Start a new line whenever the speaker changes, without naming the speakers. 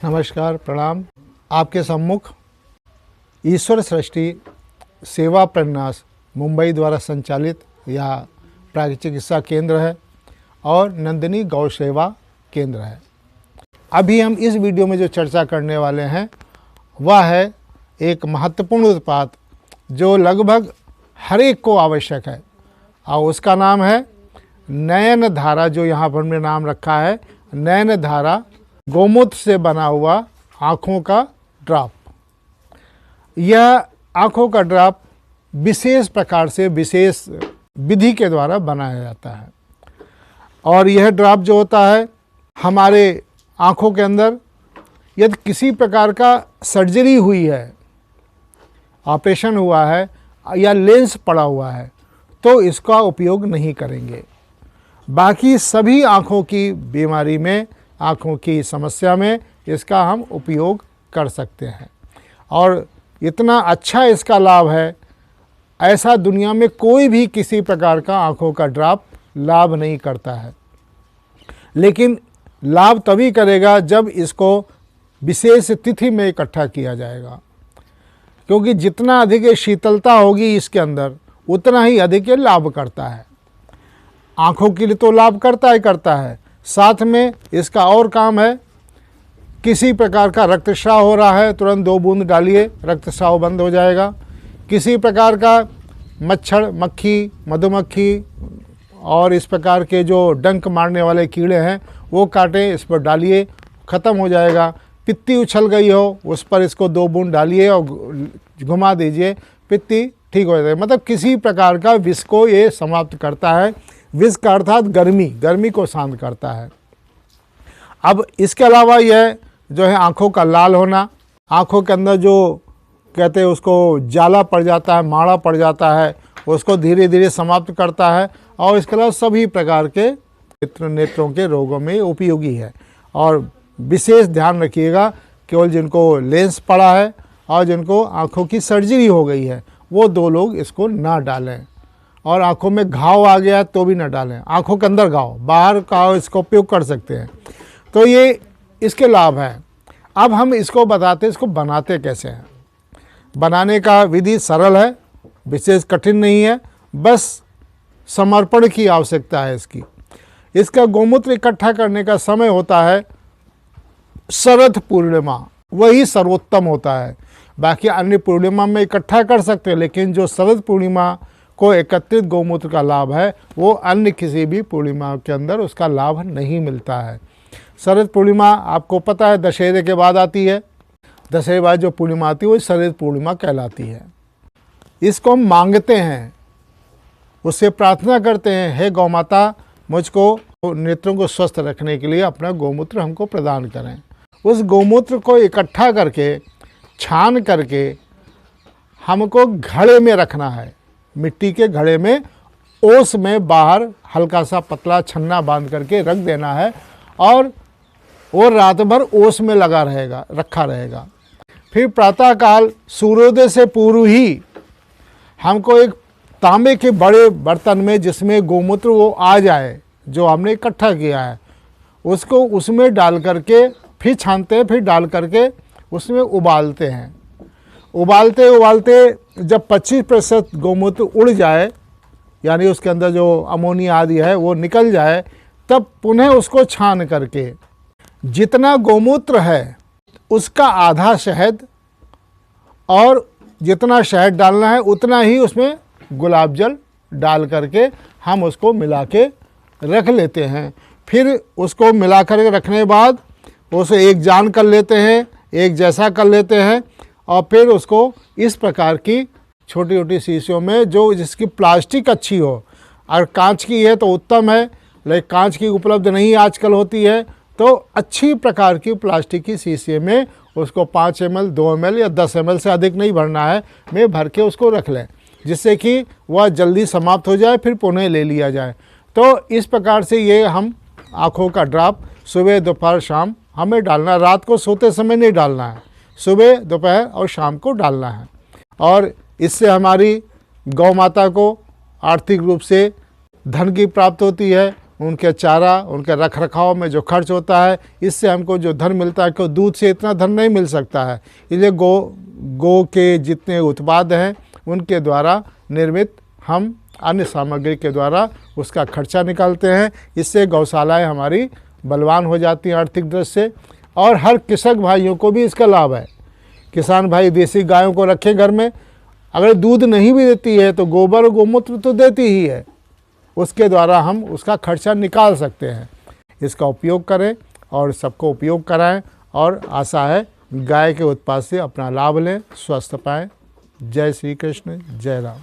नमस्कार, प्रणाम। आपके सम्मुख ईश्वर सृष्टि सेवा प्रन्यास मुंबई द्वारा संचालित यह प्राकृतिक चिकित्सा केंद्र है और नंदिनी गौ सेवा केंद्र है। अभी हम इस वीडियो में जो चर्चा करने वाले हैं वह है एक महत्वपूर्ण उत्पाद जो लगभग हर एक को आवश्यक है और उसका नाम है नयन धारा। जो यहाँ पर हमने नाम रखा है नयन धारा, गोमूत्र से बना हुआ आँखों का ड्रॉप। यह आँखों का ड्रॉप विशेष प्रकार से विशेष विधि के द्वारा बनाया जाता है और यह ड्रॉप जो होता है हमारे आँखों के अंदर यदि किसी प्रकार का सर्जरी हुई है, ऑपरेशन हुआ है या लेंस पड़ा हुआ है तो इसका उपयोग नहीं करेंगे। बाकी सभी आँखों की बीमारी में, आँखों की समस्या में इसका हम उपयोग कर सकते हैं और इतना अच्छा इसका लाभ है, ऐसा दुनिया में कोई भी किसी प्रकार का आँखों का ड्रॉप लाभ नहीं करता है। लेकिन लाभ तभी करेगा जब इसको विशेष तिथि में इकट्ठा किया जाएगा, क्योंकि जितना अधिक शीतलता होगी इसके अंदर उतना ही अधिक लाभ करता है। आँखों के लिए तो लाभ करता है, साथ में इसका और काम है। किसी प्रकार का रक्तस्राव हो रहा है, तुरंत 2 बूंद डालिए, रक्तस्राव बंद हो जाएगा। किसी प्रकार का मच्छर, मक्खी, मधुमक्खी और इस प्रकार के जो डंक मारने वाले कीड़े हैं वो काटें, इस पर डालिए, ख़त्म हो जाएगा। पित्ती उछल गई हो उस पर इसको 2 बूंद डालिए और घुमा दीजिए, पित्ती ठीक हो जाएगी। मतलब किसी प्रकार का विष को ये समाप्त करता है। विष का अर्थात गर्मी को शांत करता है। अब इसके अलावा यह जो है आँखों का लाल होना, आँखों के अंदर जो कहते हैं उसको जाला पड़ जाता है, माड़ा पड़ जाता है, उसको धीरे धीरे समाप्त करता है और इसके अलावा सभी प्रकार के नेत्रों के रोगों में उपयोगी है। और विशेष ध्यान रखिएगा, केवल जिनको लेंस पड़ा है और जिनको आँखों की सर्जरी हो गई है वो 2 लोग इसको ना डालें, और आँखों में घाव आ गया तो भी ना डालें। आँखों के अंदर घाव, बाहर का इसका उपयोग कर सकते हैं। तो ये इसके लाभ हैं। अब हम इसको बताते, इसको बनाते कैसे हैं। बनाने का विधि सरल है, विशेष कठिन नहीं है, बस समर्पण की आवश्यकता है इसकी। इसका गोमूत्र इकट्ठा करने का समय होता है शरद पूर्णिमा, वही सर्वोत्तम होता है। बाकी अन्य पूर्णिमा में इकट्ठा कर सकते हैं, लेकिन जो शरद पूर्णिमा को एकत्रित गोमूत्र का लाभ है वो अन्य किसी भी पूर्णिमा के अंदर उसका लाभ नहीं मिलता है। शरद पूर्णिमा आपको पता है दशहरे के बाद आती है। दशहरे बाद जो पूर्णिमा आती है वो शरद पूर्णिमा कहलाती है। इसको हम मांगते हैं, उससे प्रार्थना करते हैं, हे गौ माता मुझको नेत्रों को स्वस्थ रखने के लिए अपना गोमूत्र हमको प्रदान करें। उस गोमूत्र को इकट्ठा करके, छान करके हमको घड़े में रखना है, मिट्टी के घड़े में, ओस में बाहर हल्का सा पतला छन्ना बांध करके रख देना है और वो रात भर ओस में रखा रहेगा। फिर प्रातःकाल सूर्योदय से पूर्व ही हमको एक तांबे के बड़े बर्तन में, जिसमें गोमूत्र वो आ जाए जो हमने इकट्ठा किया है, उसको उसमें डाल करके फिर छानते हैं, फिर डाल करके उसमें उबालते हैं। उबालते उबालते जब 25% गोमूत्र उड़ जाए, यानी उसके अंदर जो अमोनिया आदि है वो निकल जाए, तब पुनः उसको छान करके जितना गोमूत्र है उसका आधा शहद, और जितना शहद डालना है उतना ही उसमें गुलाब जल डाल करके हम उसको मिला के रख लेते हैं। फिर उसको मिला कर रखने के बाद उसे एक जान कर लेते हैं, एक जैसा कर लेते हैं और फिर उसको इस प्रकार की छोटी छोटी शीशियों में, जो जिसकी प्लास्टिक अच्छी हो, और कांच की है तो उत्तम है, लेकिन कांच की उपलब्ध नहीं आजकल होती है, तो अच्छी प्रकार की प्लास्टिक की शीशे में उसको 5 ml, 2 ml या 10 ml से अधिक नहीं भरना है, में भर के उसको रख लें, जिससे कि वह जल्दी समाप्त हो जाए, फिर पुनः ले लिया जाए। तो इस प्रकार से ये हम आँखों का ड्रॉप सुबह, दोपहर, शाम हमें डालना। रात को सोते समय नहीं डालना है, सुबह, दोपहर और शाम को डालना है। और इससे हमारी गौ माता को आर्थिक रूप से धन की प्राप्त होती है, उनके चारा, उनके रख रखाव में जो खर्च होता है, इससे हमको जो धन मिलता है, क्यों दूध से इतना धन नहीं मिल सकता है। इसलिए गौ के जितने उत्पाद हैं उनके द्वारा निर्मित हम अन्य सामग्री के द्वारा उसका खर्चा निकालते हैं। इससे गौशालाएं हमारी बलवान हो जाती हैं आर्थिक दृष्टि से, और हर कृषक भाइयों को भी इसका लाभ है। किसान भाई देसी गायों को रखें घर में, अगर दूध नहीं भी देती है तो गोबर और गोमूत्र तो देती ही है, उसके द्वारा हम उसका खर्चा निकाल सकते हैं। इसका उपयोग करें और सबको उपयोग कराएं, और आशा है गाय के उत्पाद से अपना लाभ लें, स्वस्थ पाएं। जय श्री कृष्ण, जय राम।